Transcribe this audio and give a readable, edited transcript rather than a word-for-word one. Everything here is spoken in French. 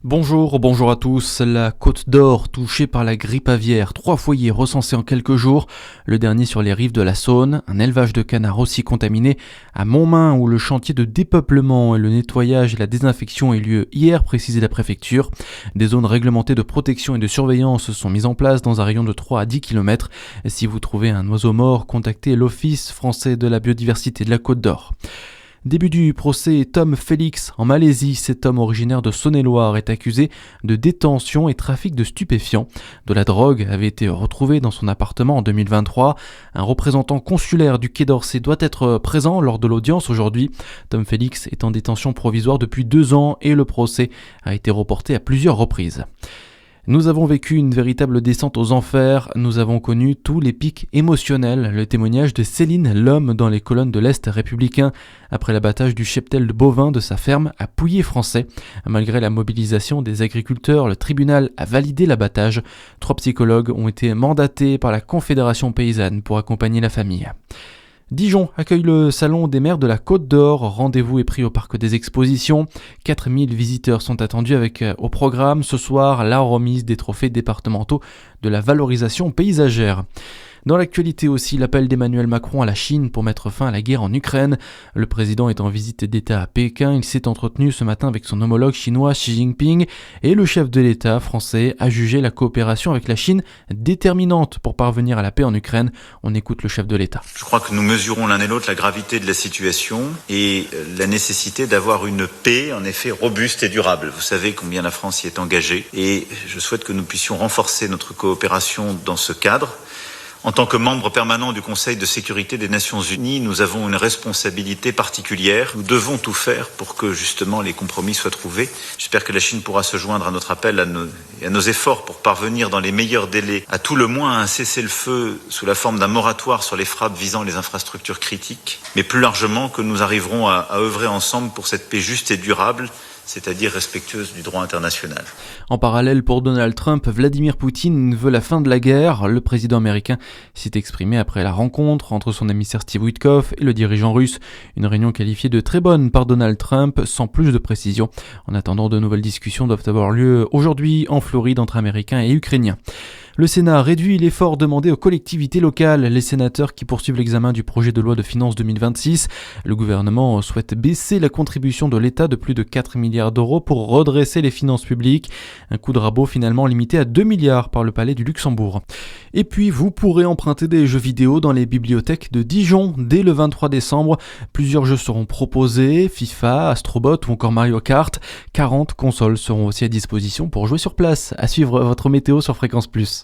Bonjour à tous. La Côte d'Or touchée par la grippe aviaire. 3 foyers recensés en quelques jours. Le dernier sur les rives de la Saône. Un élevage de canards aussi contaminé à Montmain où le chantier de dépeuplement et le nettoyage et la désinfection a eu lieu hier, précisé la préfecture. Des zones réglementées de protection et de surveillance sont mises en place dans un rayon de 3 à 10 km. Si vous trouvez un oiseau mort, contactez l'Office français de la biodiversité de la Côte d'Or. Début du procès Tom Félix en Malaisie. Cet homme originaire de Saône-et-Loire est accusé de détention et trafic de stupéfiants. De la drogue avait été retrouvée dans son appartement en 2023. Un représentant consulaire du Quai d'Orsay doit être présent lors de l'audience aujourd'hui. Tom Félix est en détention provisoire depuis 2 ans et le procès a été reporté à plusieurs reprises. Nous avons vécu une véritable descente aux enfers, nous avons connu tous les pics émotionnels. Le témoignage de Céline, l'homme dans les colonnes de l'Est républicain, après l'abattage du cheptel de bovins de sa ferme à Pouilly-Français. Malgré la mobilisation des agriculteurs, le tribunal a validé l'abattage. 3 psychologues ont été mandatés par la Confédération paysanne pour accompagner la famille. Dijon accueille le salon des maires de la Côte d'Or. Rendez-vous est pris au parc des expositions. 4000 visiteurs sont attendus avec au programme ce soir la remise des trophées départementaux de la valorisation paysagère. Dans l'actualité aussi, l'appel d'Emmanuel Macron à la Chine pour mettre fin à la guerre en Ukraine. Le président est en visite d'État à Pékin. Il s'est entretenu ce matin avec son homologue chinois Xi Jinping et le chef de l'État français a jugé la coopération avec la Chine déterminante pour parvenir à la paix en Ukraine. On écoute le chef de l'État. Je crois que nous mesurons l'un et l'autre la gravité de la situation et la nécessité d'avoir une paix en effet robuste et durable. Vous savez combien la France y est engagée et je souhaite que nous puissions renforcer notre coopération dans ce cadre. En tant que membre permanent du Conseil de sécurité des Nations Unies, nous avons une responsabilité particulière. Nous devons tout faire pour que justement les compromis soient trouvés. J'espère que la Chine pourra se joindre à notre appel et à nos efforts pour parvenir dans les meilleurs délais, à tout le moins à un cessez-le-feu sous la forme d'un moratoire sur les frappes visant les infrastructures critiques, mais plus largement que nous arriverons à œuvrer ensemble pour cette paix juste et durable, c'est-à-dire respectueuse du droit international. En parallèle, pour Donald Trump, Vladimir Poutine veut la fin de la guerre. Le président américain s'est exprimé après la rencontre entre son émissaire Steve Witkoff et le dirigeant russe. Une réunion qualifiée de très bonne par Donald Trump, sans plus de précision. En attendant, de nouvelles discussions doivent avoir lieu aujourd'hui en Floride entre Américains et Ukrainiens. Le Sénat réduit l'effort demandé aux collectivités locales. Les sénateurs qui poursuivent l'examen du projet de loi de finances 2026. Le gouvernement souhaite baisser la contribution de l'État de plus de 4 milliards d'euros pour redresser les finances publiques. Un coup de rabot finalement limité à 2 milliards par le Palais du Luxembourg. Et puis vous pourrez emprunter des jeux vidéo dans les bibliothèques de Dijon dès le 23 décembre. Plusieurs jeux seront proposés, FIFA, Astrobot ou encore Mario Kart. 40 consoles seront aussi à disposition pour jouer sur place. À suivre votre météo sur Fréquence Plus.